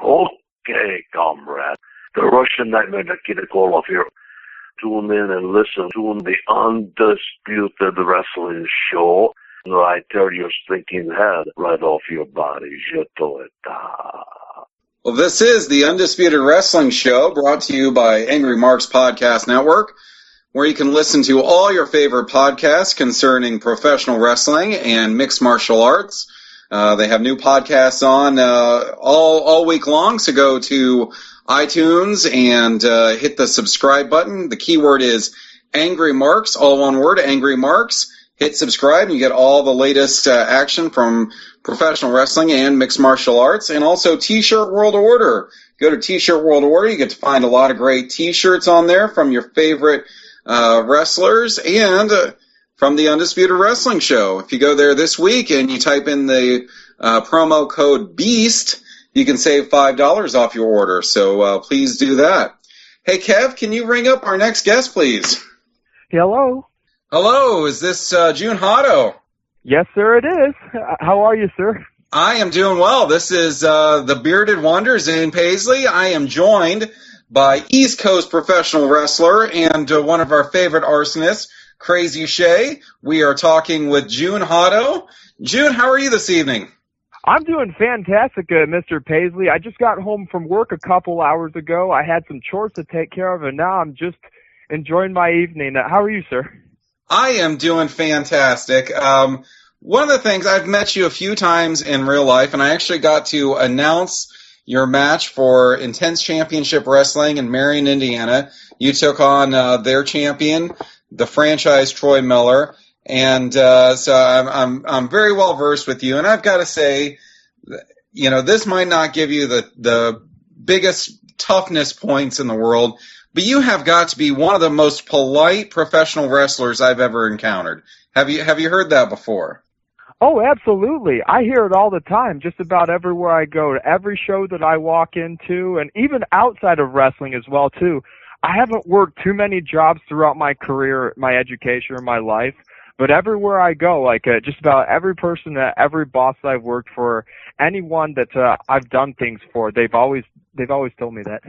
Okay, comrade. The Russian Nightmare Nikita Koloff here. Tune in and listen to the Undisputed Wrestling Show. I tear your stinking head right off your body. Je do it. Well, this is the Undisputed Wrestling Show, brought to you by Angry Marks Podcast Network, where you can listen to all your favorite podcasts concerning professional wrestling and mixed martial arts. They have new podcasts on all week long, so go to iTunes and hit the subscribe button. The keyword is Angry Marks, all one word, Angry Marks. Hit subscribe and you get all the latest action from professional wrestling and mixed martial arts, and also T-Shirt World Order. Go to T-Shirt World Order. You get to find a lot of great T-shirts on there from your favorite wrestlers and from the Undisputed Wrestling Show. If you go there this week and you type in the promo code BEAST, you can save $5 off your order. So please do that. Hey, Kev, can you ring up our next guest, please? Hello. Hello, is this Jun Hado? Yes, sir, it is. How are you, sir? I am doing well. This is the Bearded Wonder, Zane Paisley. I am joined by East Coast professional wrestler and one of our favorite arsonists, Crazy Shay. We are talking with Jun Hado. Jun, how are you this evening? I'm doing fantastic, Mr. Paisley. I just got home from work a couple hours ago. I had some chores to take care of, and now I'm just enjoying my evening. How are you, sir? I am doing fantastic. One of the things, I've met you a few times in real life, and I actually got to announce your match for Intense Championship Wrestling in Marion, Indiana. You took on their champion, the franchise Troy Miller, and so I'm very well versed with you. And I've got to say, you know, this might not give you the biggest toughness points in the world, but you have got to be one of the most polite professional wrestlers I've ever encountered. Have you heard that before? Oh, absolutely. I hear it all the time, just about everywhere I go, every show that I walk into, and even outside of wrestling as well, too. I haven't worked too many jobs throughout my career, my education, or my life, but everywhere I go, like just about every person, every boss I've worked for, anyone that I've done things for, they've always told me that.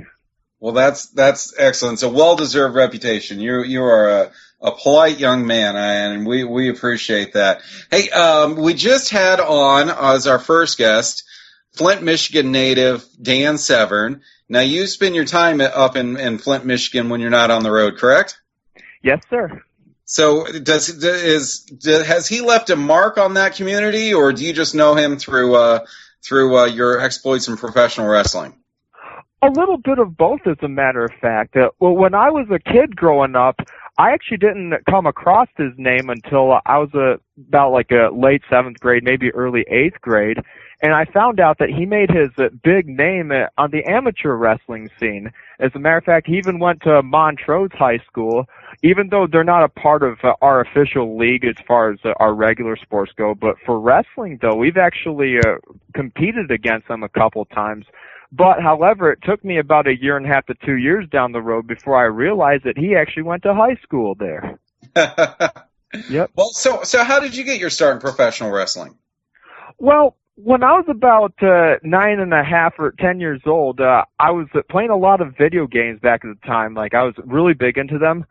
Well, that's excellent. It's a well-deserved reputation. You are a polite young man, and we appreciate that. Hey, we just had on as our first guest Flint, Michigan native Dan Severn. Now, you spend your time up in Flint, Michigan when you're not on the road, correct? Yes, sir. So, has he left a mark on that community, or do you just know him through your exploits in professional wrestling? A little bit of both, as a matter of fact. Well, when I was a kid growing up, I actually didn't come across his name until I was about like a late 7th grade, maybe early 8th grade, and I found out that he made his big name on the amateur wrestling scene. As a matter of fact, he even went to Montrose High School, even though they're not a part of our official league as far as our regular sports go. But for wrestling, though, we've actually competed against them a couple times. But, however, it took me about 1.5 years to 2 years down the road before I realized that he actually went to high school there. Yep. Well, so how did you get your start in professional wrestling? Well, when I was about 9.5 or 10 years old, I was playing a lot of video games back at the time. Like, I was really big into them.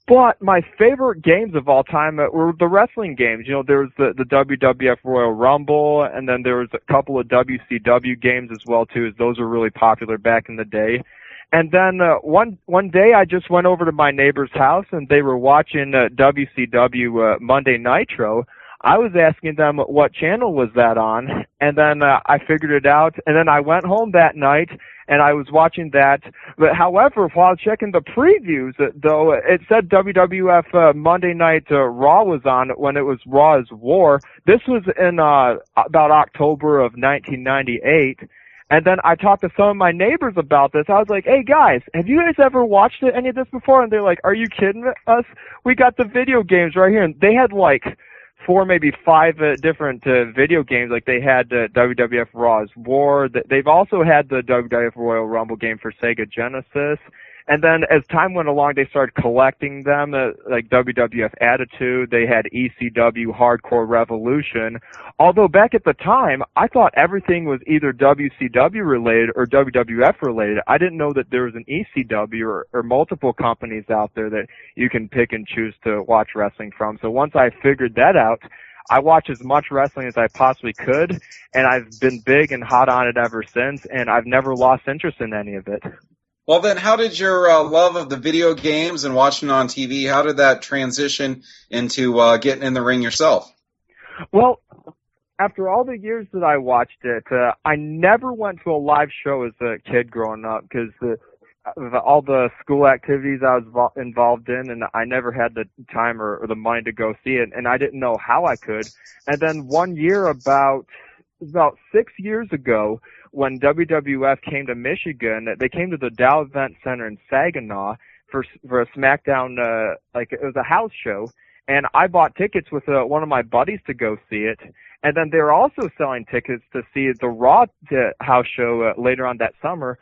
But my favorite games of all time were the wrestling games. You know, there was the WWF Royal Rumble, and then there was a couple of WCW games as well, too, as those were really popular back in the day. And then one day I just went over to my neighbor's house, and they were watching WCW Monday Nitro. I was asking them what channel was that on, and then I figured it out, and then I went home that night, and I was watching that. But however, while checking the previews, though, it said WWF Monday Night Raw was on when it was Raw is War. This was in about October of 1998. And then I talked to some of my neighbors about this. I was like, hey, guys, have you guys ever watched any of this before? And they're like, are you kidding us? We got the video games right here. And they had like 4, maybe 5 different video games. Like they had WWF Raw's War. They've also had the WWF Royal Rumble game for Sega Genesis. And then as time went along, they started collecting them, like WWF Attitude. They had ECW Hardcore Revolution. Although back at the time, I thought everything was either WCW related or WWF related. I didn't know that there was an ECW or multiple companies out there that you can pick and choose to watch wrestling from. So once I figured that out, I watched as much wrestling as I possibly could, and I've been big and hot on it ever since, and I've never lost interest in any of it. Well, then, how did your love of the video games and watching on TV, how did that transition into getting in the ring yourself? Well, after all the years that I watched it, I never went to a live show as a kid growing up because all the school activities I was involved in, and I never had the time or the money to go see it, and I didn't know how I could. And then one year, about 6 years ago, when WWF came to Michigan, they came to the Dow Event Center in Saginaw for a SmackDown, it was a house show, and I bought tickets with one of my buddies to go see it. And then they were also selling tickets to see the Raw house show later on that summer,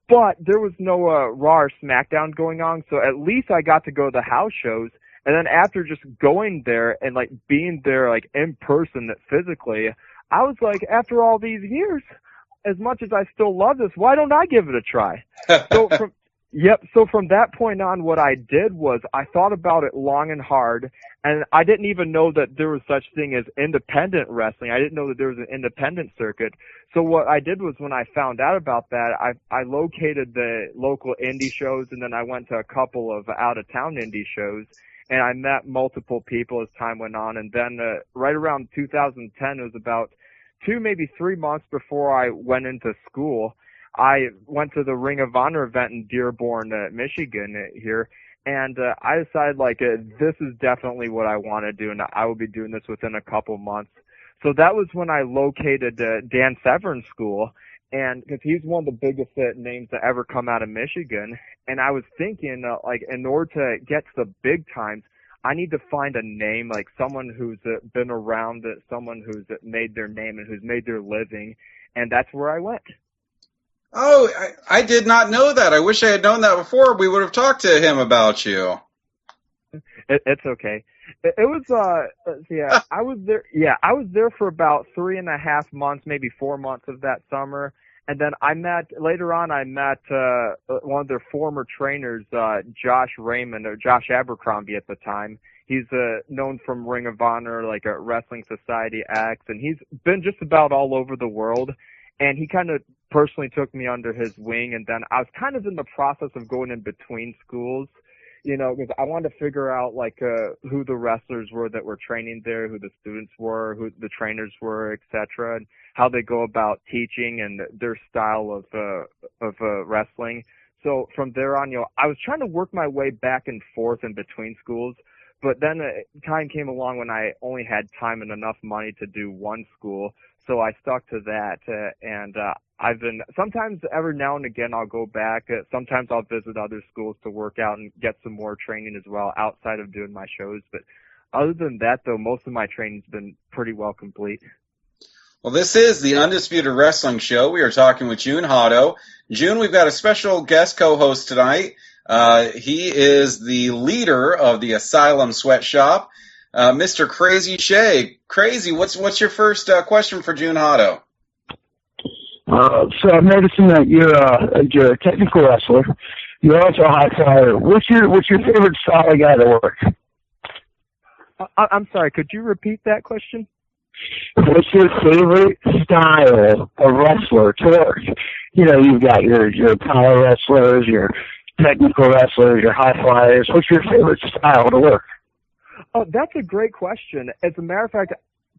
but there was no Raw or SmackDown going on, so at least I got to go to the house shows. And then after just going there and being there in person physically, I was like, after all these years, as much as I still love this, why don't I give it a try? So from that point on, what I did was I thought about it long and hard, and I didn't even know that there was such thing as independent wrestling. I didn't know that there was an independent circuit. So what I did was when I found out about that, I located the local indie shows, and then I went to a couple of out-of-town indie shows, and I met multiple people as time went on. And then right around 2010, it was about 2, maybe 3 months before I went into school, I went to the Ring of Honor event in Dearborn, Michigan here, and I decided this is definitely what I want to do, and I will be doing this within a couple months. So that was when I located Dan Severn's school, and because he's one of the biggest names to ever come out of Michigan, and I was thinking in order to get to the big times, I need to find a name, someone who's been around it, someone who's made their name and who's made their living, and that's where I went. Oh, I did not know that. I wish I had known that before. We would have talked to him about you. It's okay. It was, I was there. Yeah, I was there for about 3.5 months, maybe 4 months of that summer. And then later on I met one of their former trainers, Josh Raymond, or Josh Abercrombie at the time. He's known from Ring of Honor, a Wrestling Society X, and he's been just about all over the world. And he kind of personally took me under his wing, and then I was kind of in the process of going in between schools, because I wanted to figure out who the wrestlers were that were training there, who the students were, who the trainers were, etc., and how they go about teaching and their style of wrestling. So from there on, I was trying to work my way back and forth in between schools, but then time came along when I only had time and enough money to do one school, so I stuck to that, and I've been, sometimes every now and again I'll go back, sometimes I'll visit other schools to work out and get some more training as well outside of doing my shows, but other than that though, most of my training's been pretty well complete. Well, this is the Undisputed Wrestling Show. We are talking with Jun Hado. Jun, we've got a special guest co-host tonight. He is the leader of the Asylum Sweatshop, Mr. Crazy Shay. Crazy, what's your first question for Jun Hado? So I'm noticing that you're a technical wrestler. You're also a high flyer. What's your favorite style of guy to work? I'm sorry, could you repeat that question? What's your favorite style of wrestler to work? You've got your power wrestlers, your technical wrestlers, your high flyers. What's your favorite style to work? Oh, that's a great question. As a matter of fact,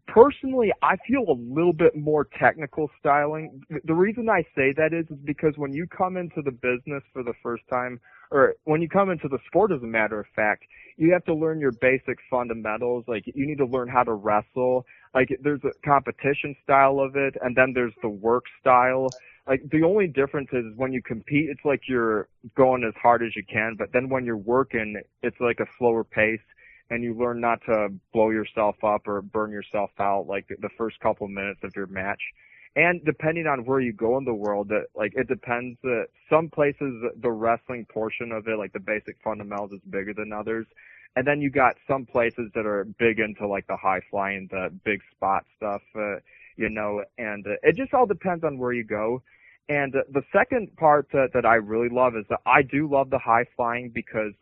personally, I feel a little bit more technical styling. The reason I say that is because when you come into the business for the first time, or when you come into the sport as a matter of fact, you have to learn your basic fundamentals. You need to learn how to wrestle. There's a competition style of it, and then there's the work style. The only difference is when you compete, it's you're going as hard as you can, but then when you're working, it's a slower pace, and you learn not to blow yourself up or burn yourself out the first couple minutes of your match. And depending on where you go in the world, like it depends. Some places, the wrestling portion of it, like the basic fundamentals, is bigger than others. And then you got some places that are big into like the high flying, the big spot stuff, and it just all depends on where you go. And the second part that I really love is that I do love the high flying because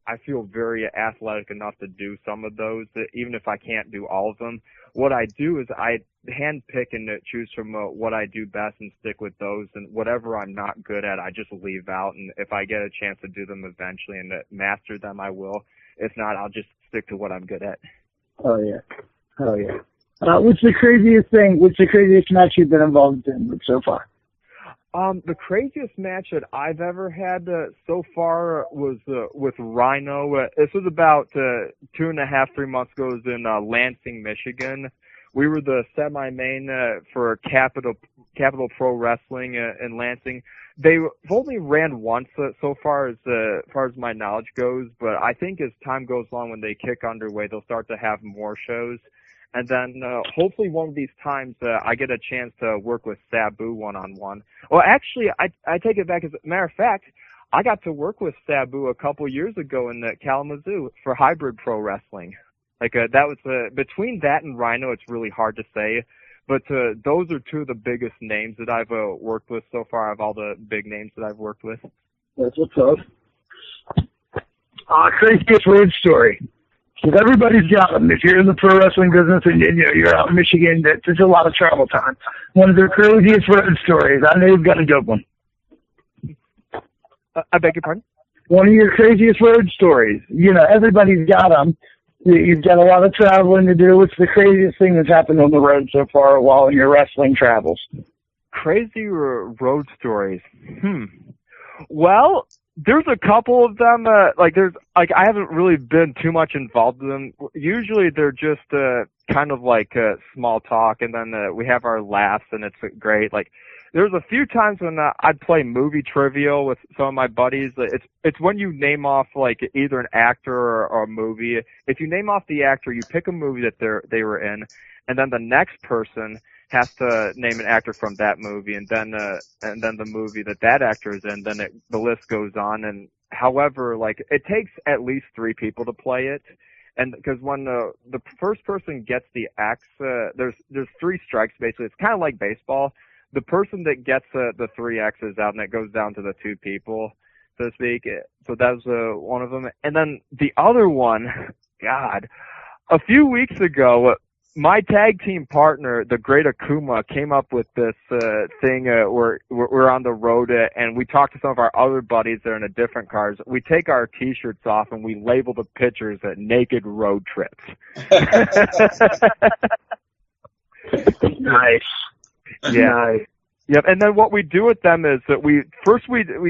I feel very athletic enough to do some of those, even if I can't do all of them. What I do is I hand pick and choose from what I do best and stick with those, and whatever I'm not good at, I just leave out. And if I get a chance to do them eventually and master them, I will. If not, I'll just stick to what I'm good at. Oh yeah. What's the craziest match you've been involved in so far? The craziest match that I've ever had so far was with Rhino. This was about 2.5, 3 months ago. It was in Lansing, Michigan. We were the semi-main for Capital Pro Wrestling in Lansing. They've only ran once so far as my knowledge goes, but I think as time goes on, when they kick underway, they'll start to have more shows. And then hopefully one of these times I get a chance to work with Sabu one-on-one. Well, actually, I take it back. As a matter of fact, I got to work with Sabu a couple years ago in Kalamazoo for Hybrid Pro Wrestling. Like that was between that and Rhino, it's really hard to say. But those are two of the biggest names that I've worked with so far, of all the big names that I've worked with. That's what's up. Craziest road story. Because everybody's got them. If you're in the pro wrestling business and you're out in Michigan, it's a lot of travel time. One of the craziest road stories. I know you've got a good one. I beg your pardon? One of your craziest road stories. Everybody's got them. You've got a lot of traveling to do. What's the craziest thing that's happened on the road so far while in your wrestling travels? Crazy road stories. Well, there's a couple of them. I haven't really been too much involved in them. Usually they're just kind of like small talk, and then we have our laughs, and it's great. Like there's a few times when I'd play movie trivia with some of my buddies. It's when you name off like either an actor or a movie. If you name off the actor, you pick a movie that they were in, and then the next person has to name an actor from that movie, and then the movie that actor is in. Then the list goes on, and however, like it takes at least 3 people to play it, and because when the first person gets the X, there's 3 strikes basically. It's kind of like baseball. The person that gets the 3 X's out, and it goes down to the 2 people, so to speak. So that was one of them, and then the other one, God, a few weeks ago. My tag team partner, the Great Akuma, came up with this thing where we're on the road and we talk to some of our other buddies that are in a different cars. We take our T-shirts off and we label the pictures Naked Road Trips. Nice. Yeah. Nice. Yep, and then what we do with them is that we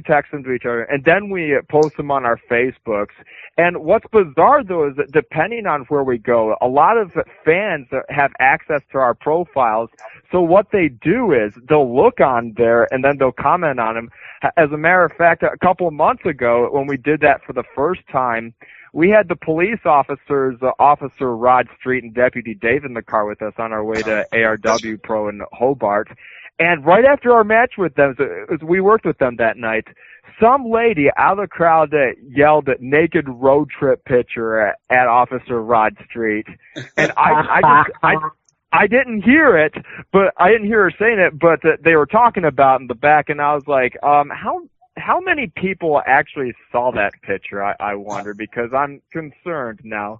text them to each other, and then we post them on our Facebooks. And what's bizarre, though, is that depending on where we go, a lot of fans have access to our profiles. So what they do is they'll look on there, and then they'll comment on them. As a matter of fact, a couple of months ago, when we did that for the first time, we had the police officers, Officer Rod Street and Deputy Dave, in the car with us on our way to ARW Pro in Hobart. And right after our match with them, we worked with them that night, some lady out of the crowd yelled Naked Road Trip picture at Officer Rod Street. And I didn't hear it, but I didn't hear her saying it, but they were talking about it in the back, and I was like, how many people actually saw that picture, I wonder, because I'm concerned now.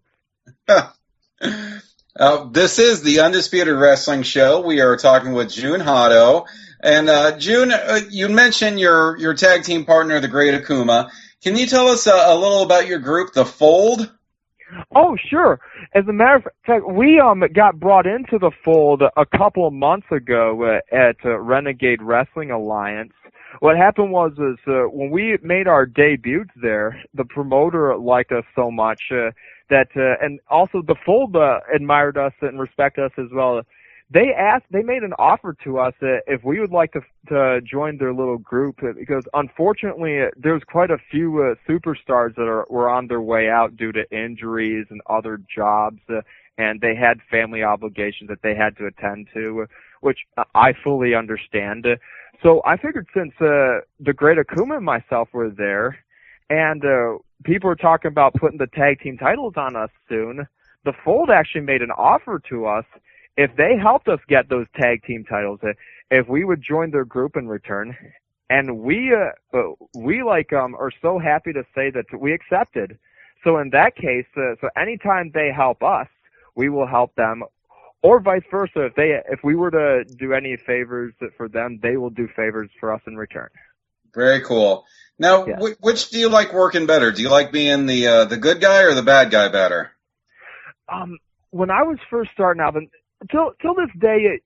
This is the Undisputed Wrestling Show. We are talking with Jun Hado. And Jun, you mentioned your tag team partner, the Great Akuma. Can you tell us a little about your group, The Fold? Oh, sure. As a matter of fact, we got brought into The Fold a couple of months ago at Renegade Wrestling Alliance. What happened was when we made our debuts there, the promoter liked us so much and also The Fold admired us and respected us as well. They made an offer to us if we would like to join their little group, because unfortunately there's quite a few superstars that were on their way out due to injuries and other jobs, and they had family obligations that they had to attend to. which I fully understand. So I figured since the Great Akuma and myself were there, and people were talking about putting the tag team titles on us soon, the Fold actually made an offer to us if they helped us get those tag team titles, if we would join their group in return. And we are so happy to say that we accepted. So in that case, so anytime they help us, we will help them, or vice versa. If we were to do any favors for them, they will do favors for us in return. Very cool. Now, yeah. Which do you like working better? Do you like being the good guy or the bad guy better? When I was first starting out, till this day,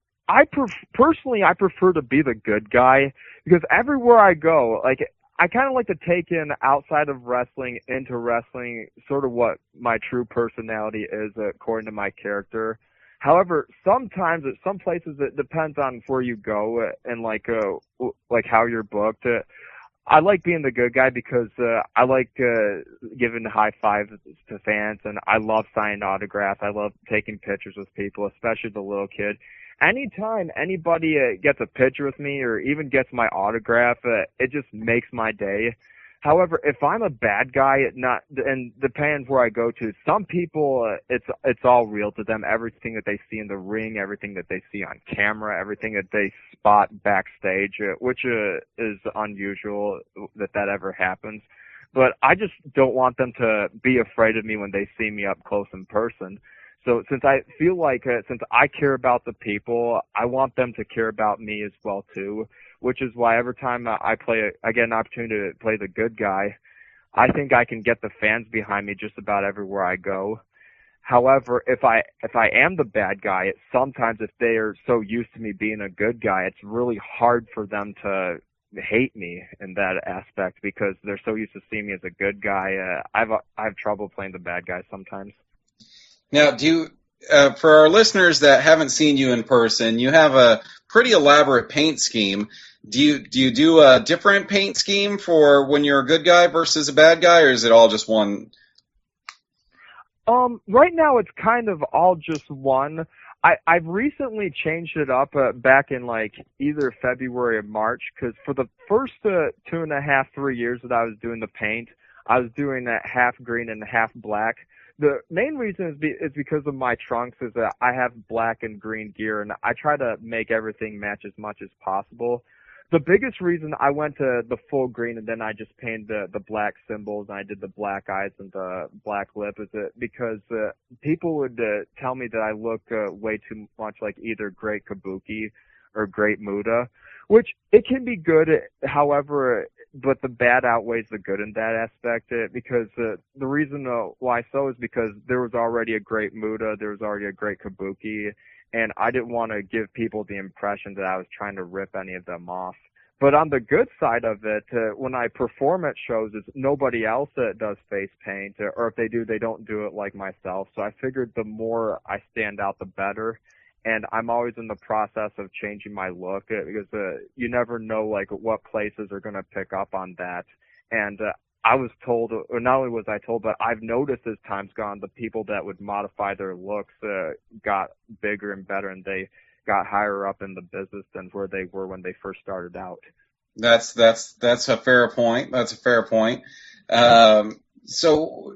personally I prefer to be the good guy, because everywhere I go, like, I kind of like to take in outside of wrestling into wrestling sort of what my true personality is according to my character. However, sometimes at some places it depends on where you go and like how you're booked. I like being the good guy because I like giving high fives to fans, and I love signing autographs. I love taking pictures with people, especially the little kid. Anytime anybody gets a picture with me or even gets my autograph, it just makes my day. However, if I'm a bad guy, and depending where I go to, some people, it's all real to them. Everything that they see in the ring, everything that they see on camera, everything that they spot backstage, which is unusual that ever happens. But I just don't want them to be afraid of me when they see me up close in person. So since I feel like, since I care about the people, I want them to care about me as well too, which is why every time I get an opportunity to play the good guy, I think I can get the fans behind me just about everywhere I go. However, if I am the bad guy, sometimes if they are so used to me being a good guy, it's really hard for them to hate me in that aspect because they're so used to seeing me as a good guy. I have trouble playing the bad guy sometimes. Now, do you, for our listeners that haven't seen you in person, you have a pretty elaborate paint scheme. Do you do a different paint scheme for when you're a good guy versus a bad guy, or is it all just one? Right now it's kind of all just one. I've recently changed it up back in like either February or March, because for the first 2.5, 3 years that I was doing the paint, I was doing that half green and half black. The main reason is because of my trunks, is that I have black and green gear, and I try to make everything match as much as possible. The biggest reason I went to the full green and then I just painted the black symbols and I did the black eyes and the black lip is because people would tell me that I look way too much like either Great Kabuki or Great Muda, which it can be good, however, but the bad outweighs the good in that aspect, because the reason why so is because there was already a Great Muda, there was already a Great Kabuki, and I didn't want to give people the impression that I was trying to rip any of them off. But on the good side of it, when I perform at shows, nobody else does face paint, or if they do, they don't do it like myself. So I figured the more I stand out, the better. And I'm always in the process of changing my look, because you never know like what places are going to pick up on that. And I was told, or not only was I told, but I've noticed as time's gone, the people that would modify their looks got bigger and better, and they got higher up in the business than where they were when they first started out. That's a fair point. That's a fair point. So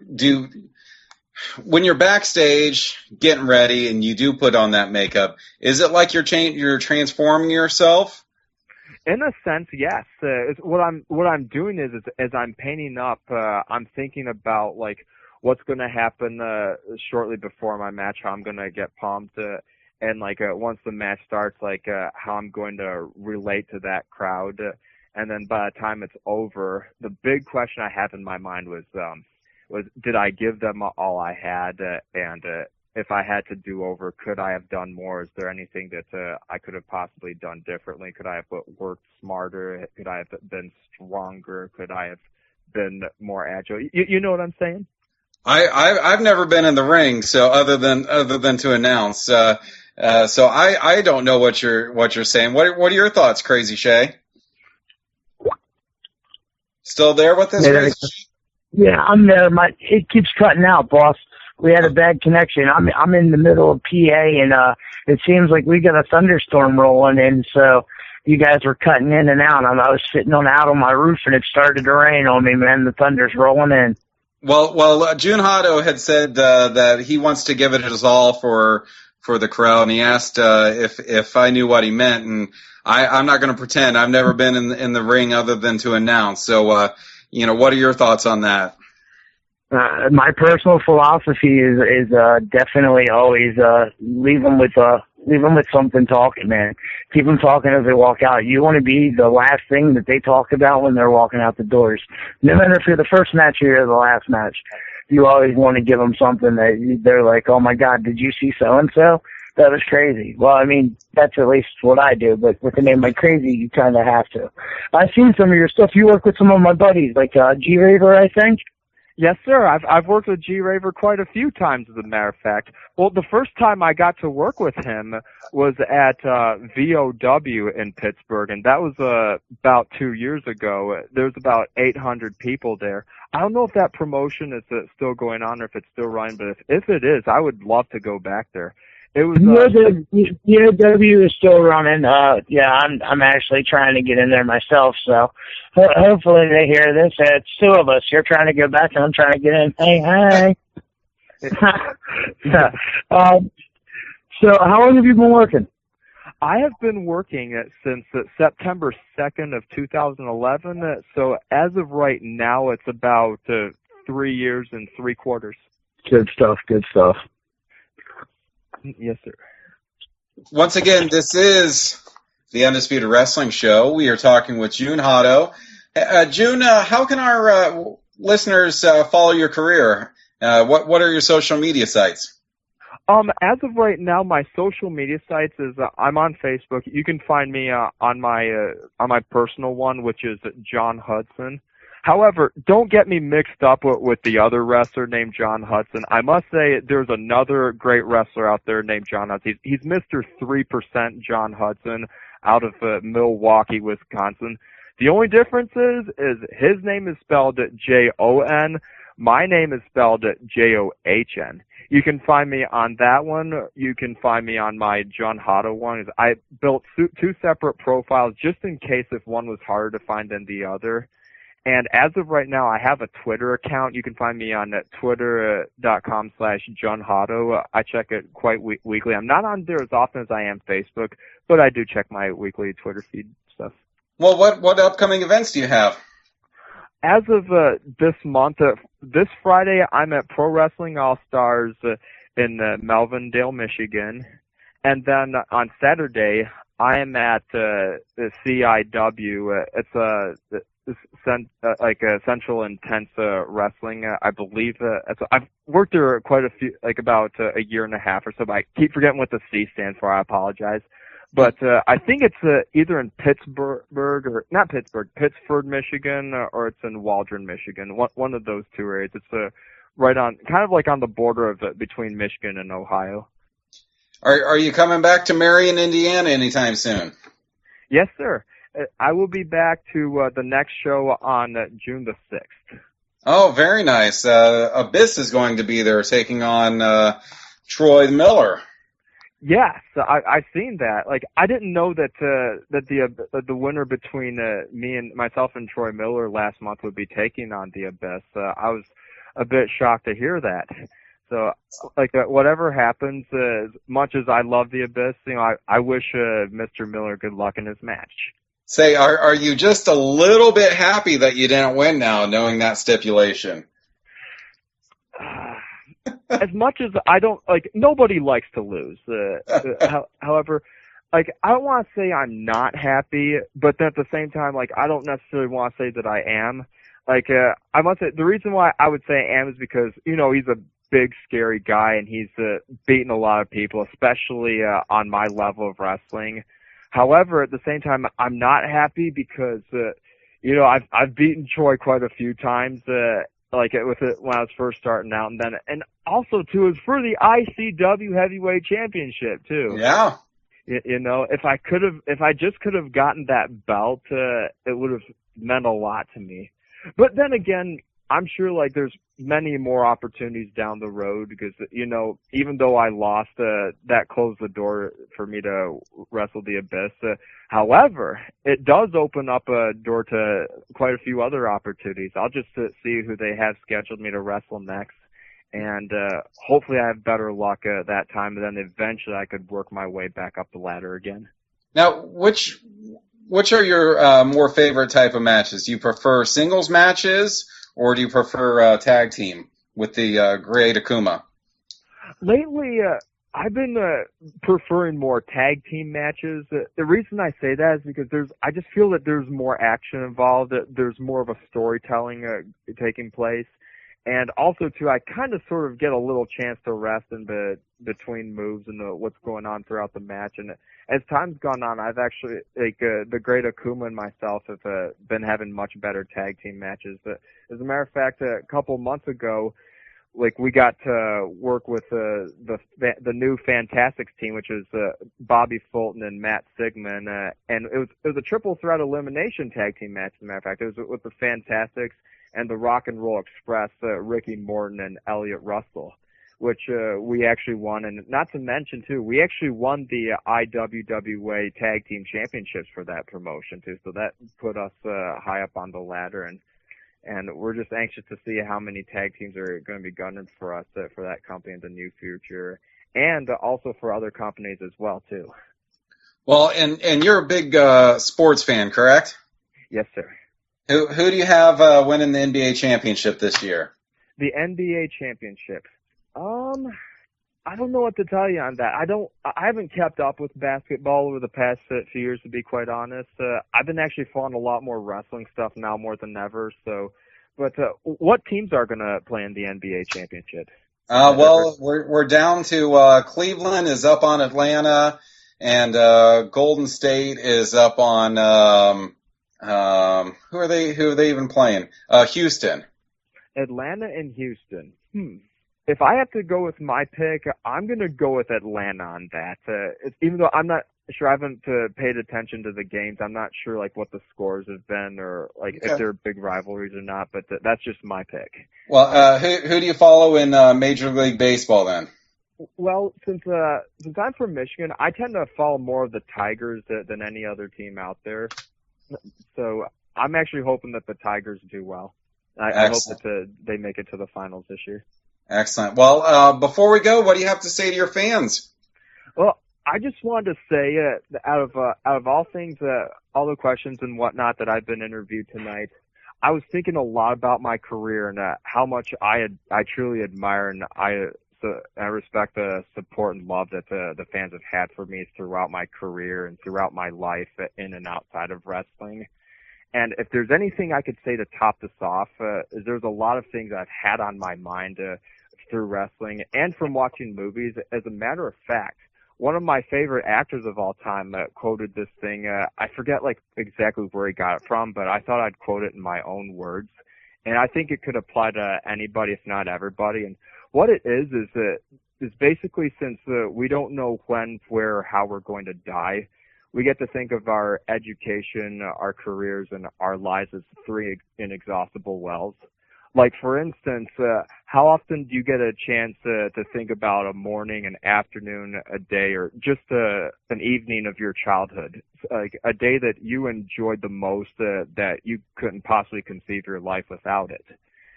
when you're backstage getting ready and you do put on that makeup, is it like you're transforming yourself? In a sense, yes. What I'm doing is as I'm painting up, I'm thinking about like what's going to happen shortly before my match, how I'm going to get pumped, and like once the match starts, like how I'm going to relate to that crowd, and then by the time it's over, the big question I have in my mind was did I give them all I had, and if I had to do over, could I have done more? Is there anything that I could have possibly done differently? Could I have worked smarter? Could I have been stronger? Could I have been more agile? You know what I'm saying? I've never been in the ring, so other than to announce, so I don't know what you're saying. What are your thoughts, Crazy Shay? Still there with us? Yeah, I'm there. It keeps cutting out, boss. we had a bad connection. I'm in the middle of PA, and it seems like we got a thunderstorm rolling in, so you guys were cutting in and out. I was sitting out on my roof, and it started to rain on me, man. The thunder's rolling in. Well, Jun Hado had said that he wants to give it his all for the crowd, and he asked if I knew what he meant, and I'm not going to pretend. I've never been in the ring other than to announce. So, what are your thoughts on that? My personal philosophy is definitely always leave them with something talking, man. Keep them talking as they walk out. You want to be the last thing that they talk about when they're walking out the doors. No matter if you're the first match or you're the last match, you always want to give them something that they're like, oh my God, did you see so and so? That was crazy. Well, I mean, that's at least what I do, but with a name like Crazy, you kind of have to. I've seen some of your stuff. You work with some of my buddies, like G Raver, I think. Yes, sir. I've worked with G Raver quite a few times, as a matter of fact. Well, the first time I got to work with him was at VOW in Pittsburgh, and that was about 2 years ago. There's about 800 people there. I don't know if that promotion is still going on or if it's still running, but if it is, I would love to go back there. It was VOW is still running. I'm actually trying to get in there myself, so hopefully they hear this. It's two of us. You're trying to go back, and I'm trying to get in. Hey. So how long have you been working? I have been working since September 2nd of 2011. So as of right now, it's about 3 years and 3/4. Good stuff. Yes, sir. Once again, this is the Undisputed Wrestling Show. We are talking with Jun Hado. Jun, how can our listeners follow your career? What are your social media sites? As of right now, my social media sites is I'm on Facebook. You can find me on my personal one, which is John Hudson. However, don't get me mixed up with the other wrestler named John Hudson. I must say there's another great wrestler out there named John Hudson. He's Mr. 3% John Hudson out of Milwaukee, Wisconsin. The only difference is his name is spelled Jon. My name is spelled John. You can find me on that one. You can find me on my Jun Hado one. I built two separate profiles just in case if one was harder to find than the other. And as of right now, I have a Twitter account. You can find me on twitter.com/Jun Hado. I check it quite weekly. I'm not on there as often as I am Facebook, but I do check my weekly Twitter feed stuff. Well, what upcoming events do you have? As of this month, this Friday, I'm at Pro Wrestling All-Stars in Melvindale, Michigan. And then on Saturday, I am at the CIW. It's like a Central Intense Wrestling, I believe. I've worked there quite a few, like about a year and a half or so, but I keep forgetting what the C stands for. I apologize. But I think it's either in Pittsburgh Pittsford, Michigan, or it's in Waldron, Michigan. One of those two areas. It's right on, kind of like on the border of between Michigan and Ohio. Are you coming back to Marion, Indiana anytime soon? Yes, sir. I will be back to the next show on June the 6th. Oh, very nice. Abyss is going to be there taking on Troy Miller. Yes, I've seen that. Like, I didn't know that the winner between myself and Troy Miller last month would be taking on the Abyss. I was a bit shocked to hear that. So, like, whatever happens, as much as I love the Abyss, I wish Mr. Miller good luck in his match. Say, are you just a little bit happy that you didn't win now, knowing that stipulation? As much as I don't, like, nobody likes to lose. However, like, I don't want to say I'm not happy, but then at the same time, like, I don't necessarily want to say that I am. Like, I must say, the reason why I would say I am is because, he's a big, scary guy, and he's beaten a lot of people, especially on my level of wrestling. However, at the same time, I'm not happy because, I've beaten Troy quite a few times, like with it when I was first starting out, and also too, it was for the ICW Heavyweight Championship too. Yeah. If I just could have gotten that belt, it would have meant a lot to me. But then again, I'm sure like there's many more opportunities down the road because, you know, even though I lost, that closed the door for me to wrestle the Abyss. However, it does open up a door to quite a few other opportunities. I'll just see who they have scheduled me to wrestle next. And hopefully I have better luck that time, and then eventually I could work my way back up the ladder again. Now, which are your more favorite type of matches? Do you prefer singles matches, or do you prefer tag team with the Great Akuma? Lately, I've been preferring more tag team matches. The reason I say that is because I just feel that there's more action involved. There's more of a storytelling taking place. And also, too, I kind of sort of get a little chance to rest in between moves and what's going on throughout the match. And as time's gone on, I've actually, the Great Akuma and myself have been having much better tag team matches. As a matter of fact, a couple months ago, we got to work with the new Fantastics team, which is Bobby Fulton and Matt Sigmund, and it was a triple threat elimination tag team match. As a matter of fact, it was with the Fantastics and the Rock and Roll Express, Ricky Morton and Elliot Russell, which we actually won. And not to mention, too, we actually won the IWWA Tag Team Championships for that promotion, too. So that put us high up on the ladder. And we're just anxious to see how many tag teams are going to be gunning for us for that company in the near future. And also for other companies as well, too. Well, and you're a big sports fan, correct? Yes, sir. Who do you have winning the NBA championship this year? The NBA championship. I don't know what to tell you on that. I haven't kept up with basketball over the past few years, to be quite honest. I've been actually following a lot more wrestling stuff now more than ever. So, but what teams are going to play in the NBA championship? Well, we're down to Cleveland is up on Atlanta, and Golden State is up on who are they even playing? Houston. Atlanta and Houston. If I have to go with my pick, I'm going to go with Atlanta on that. Even though I'm not sure, I haven't paid attention to the games. I'm not sure what the scores have been or if they're big rivalries or not. But that's just my pick. Well, who do you follow in Major League Baseball then? Well, since I'm from Michigan, I tend to follow more of the Tigers than any other team out there. So I'm actually hoping that the Tigers do well. I hope that they make it to the finals this year. Excellent. Well, before we go, what do you have to say to your fans? Well, I just wanted to say, out of all things, all the questions and whatnot that I've been interviewed tonight, I was thinking a lot about my career and how much I truly admire and I respect the support and love that the fans have had for me throughout my career and throughout my life in and outside of wrestling. And if there's anything I could say to top this off, is there's a lot of things I've had on my mind through wrestling and from watching movies. As a matter of fact, one of my favorite actors of all time quoted this thing. I forget exactly where he got it from, but I thought I'd quote it in my own words. And I think it could apply to anybody, if not everybody. And what it is basically, since we don't know when, where, or how we're going to die, we get to think of our education, our careers, and our lives as three inexhaustible wells. For instance, how often do you get a chance to think about a morning, an afternoon, a day, or just an evening of your childhood? A day that you enjoyed the most, that you couldn't possibly conceive your life without it.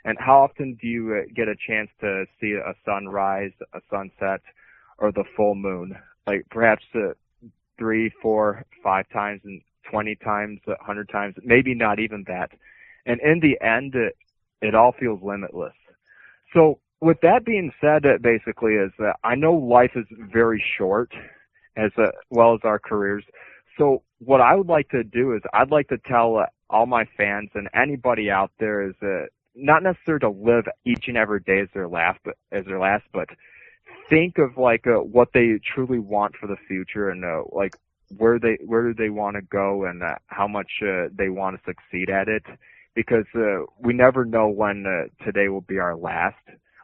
And how often do you get a chance to see a sunrise, a sunset, or the full moon? Perhaps 3, 4, 5 times, and 20 times, 100 times, maybe not even that. And in the end, it all feels limitless. So with that being said, basically is I know life is very short, as well as our careers. So what I would like to do is I'd like to tell all my fans and anybody out there is not necessarily to live each and every day as their last, but think of what they truly want for the future and where do they want to go and how much they want to succeed at it. Because we never know when today will be our last,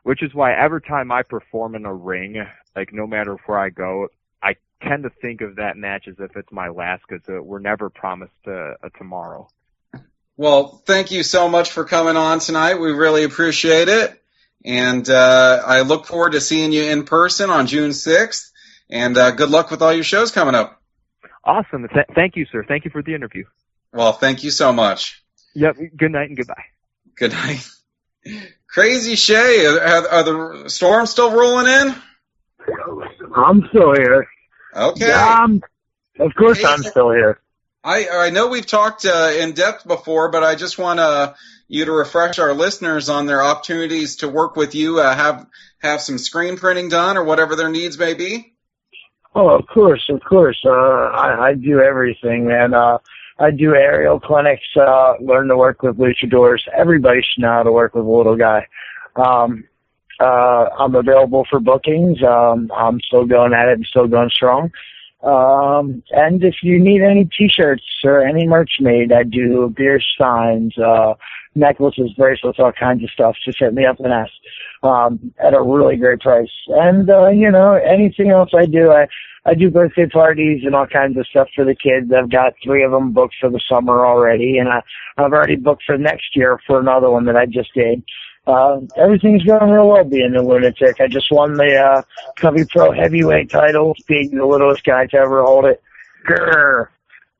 which is why every time I perform in a ring, no matter where I go, I tend to think of that match as if it's my last, because we're never promised a tomorrow. Well, thank you so much for coming on tonight. We really appreciate it. And I look forward to seeing you in person on June 6th. And good luck with all your shows coming up. Awesome. Thank you, sir. Thank you for the interview. Well, thank you so much. Yep. Good night and goodbye. Good night. Crazy Shay, are the storms still rolling in? I'm still here. Okay. Of course I'm still here. I know we've talked in depth before, but I just want you to refresh our listeners on their opportunities to work with you, have some screen printing done or whatever their needs may be. Oh, of course. I do everything, man. I do aerial clinics, learn to work with luchadors. Everybody should know how to work with a little guy. I'm available for bookings. I'm still going at it and still going strong. And if you need any t-shirts or any merch made, I do beer signs, necklaces, bracelets, all kinds of stuff. Just hit me up and ask, at a really great price. And, anything else I do, I do birthday parties and all kinds of stuff for the kids. I've got 3 of them booked for the summer already, and I've already booked for next year for another one that I just did. Everything's going real well being a lunatic. I just won the Covey Pro heavyweight title, being the littlest guy to ever hold it. Grr.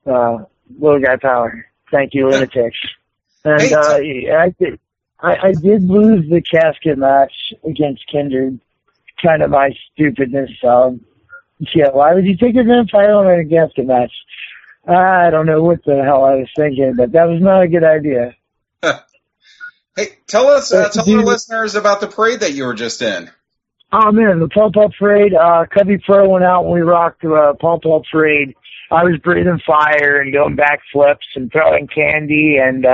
Little guy power. Thank you, lunatics. And I did lose the casket match against Kindred. Kind of my stupidness. Yeah, why would you take a damn title in a casket match? I don't know what the hell I was thinking, but that was not a good idea. Hey, tell our listeners about the parade that you were just in. Oh, man, the Pulp Up Parade. Covey Pro went out and we rocked the Pulp Up Parade. I was breathing fire and doing backflips and throwing candy. And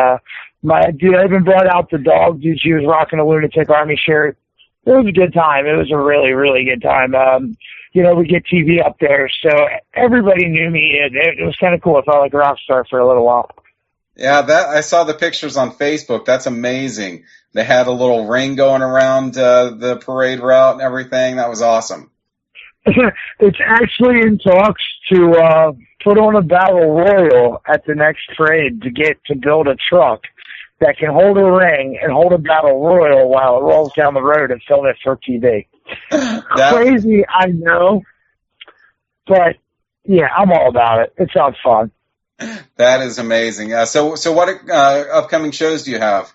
my dude, I even brought out the dog. Dude, she was rocking a Lunatic Army shirt. It was a good time. It was a really, really good time. We get TV up there, so everybody knew me. It was kind of cool. I felt like a rock star for a little while. Yeah, I saw the pictures on Facebook. That's amazing. They had a little ring going around the parade route and everything. That was awesome. It's actually in talks to put on a battle royal at the next parade to build a truck that can hold a ring and hold a battle royal while it rolls down the road and film it for TV. Crazy, I know, but yeah, I'm all about it. It sounds fun. That is amazing. So what upcoming shows do you have?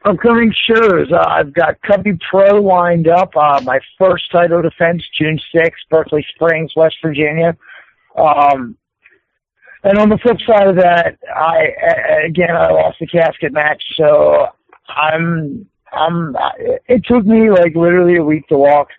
Upcoming shows, I've got Covey Pro lined up. My first title defense, June 6th, Berkeley Springs, West Virginia. And on the flip side of that, I lost the casket match, so it took me like literally a week to walk.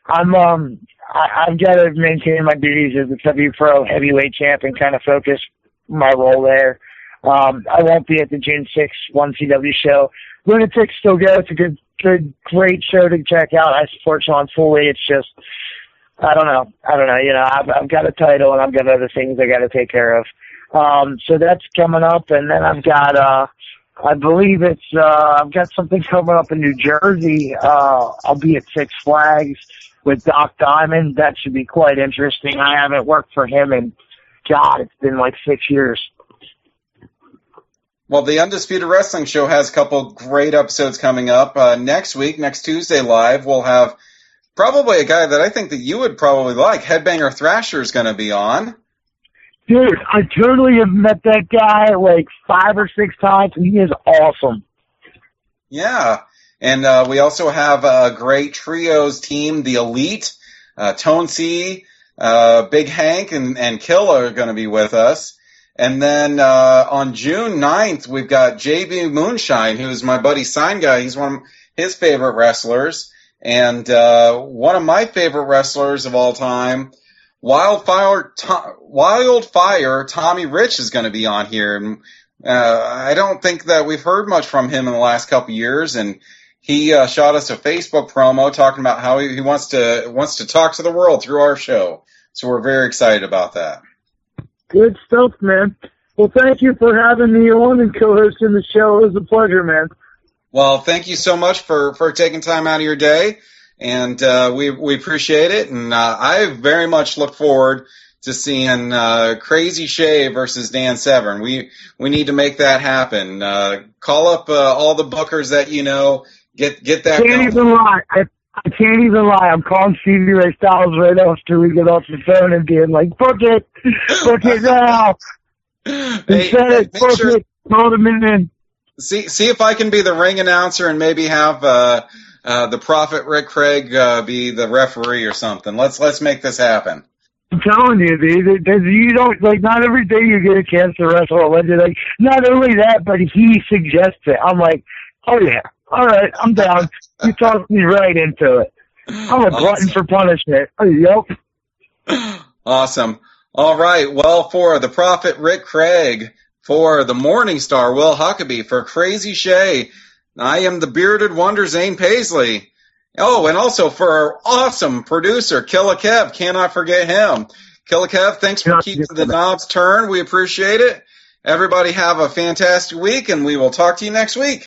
I've got to maintain my duties as the Covey Pro heavyweight champ and kind of focus my role there. I won't be at the June 6th 1CW show. Lunatics still go. It's a great show to check out. I support Sean fully. It's just, I don't know. I've got a title and I've got other things I got to take care of. So that's coming up, and then I've got, I've got something coming up in New Jersey. I'll be at Six Flags with Doc Diamond. That should be quite interesting. I haven't worked for him in, God, it's been like 6 years. Well, the Undisputed Wrestling Show has a couple great episodes coming up. Next week, next Tuesday live, we'll have probably a guy that I think that you would probably like. Headbanger Thrasher is going to be on. Dude, I totally have met that guy like 5 or 6 times, and he is awesome. Yeah, and we also have a great trios team, the Elite, Tone C, Big Hank, and Kill are going to be with us. And then on June 9th, we've got JB Moonshine, who's my buddy Sign Guy. He's one of his favorite wrestlers. And one of my favorite wrestlers of all time, Wildfire Tommy Rich is going to be on here. And I don't think that we've heard much from him in the last couple of years. And he shot us a Facebook promo talking about how he wants to talk to the world through our show. So we're very excited about that. Good stuff, man. Well, thank you for having me on and co-hosting the show. It was a pleasure, man. Well, thank you so much for taking time out of your day, and we appreciate it. And I very much look forward to seeing Crazy Shay versus Dan Severn. We need to make that happen. Call up all the bookers that you know. Get that going. I can't even lie. I'm calling Stevie Ray Styles right after we get off the phone and being like, book it now. Hey, Book it, call him in. See if I can be the ring announcer and maybe have the Prophet Rick Craig be the referee or something. Let's make this happen. I'm telling you, dude, you don't, like, not every day you get a chance to wrestle a legend. Like, not only that, but he suggests it. I'm like, oh yeah, all right, I'm down. You talked me right into it. I'm a glutton for punishment. Oh, yep. Awesome. All right. Well, for the Prophet Rick Craig, for the Morning Star Will Huckabee, for Crazy Shay, I am the Bearded Wonder Zane Paisley. Oh, and also for our awesome producer, Killa Kev. Cannot forget him. Killa Kev, thanks for keeping the knobs turned. We appreciate it. Everybody have a fantastic week, and we will talk to you next week.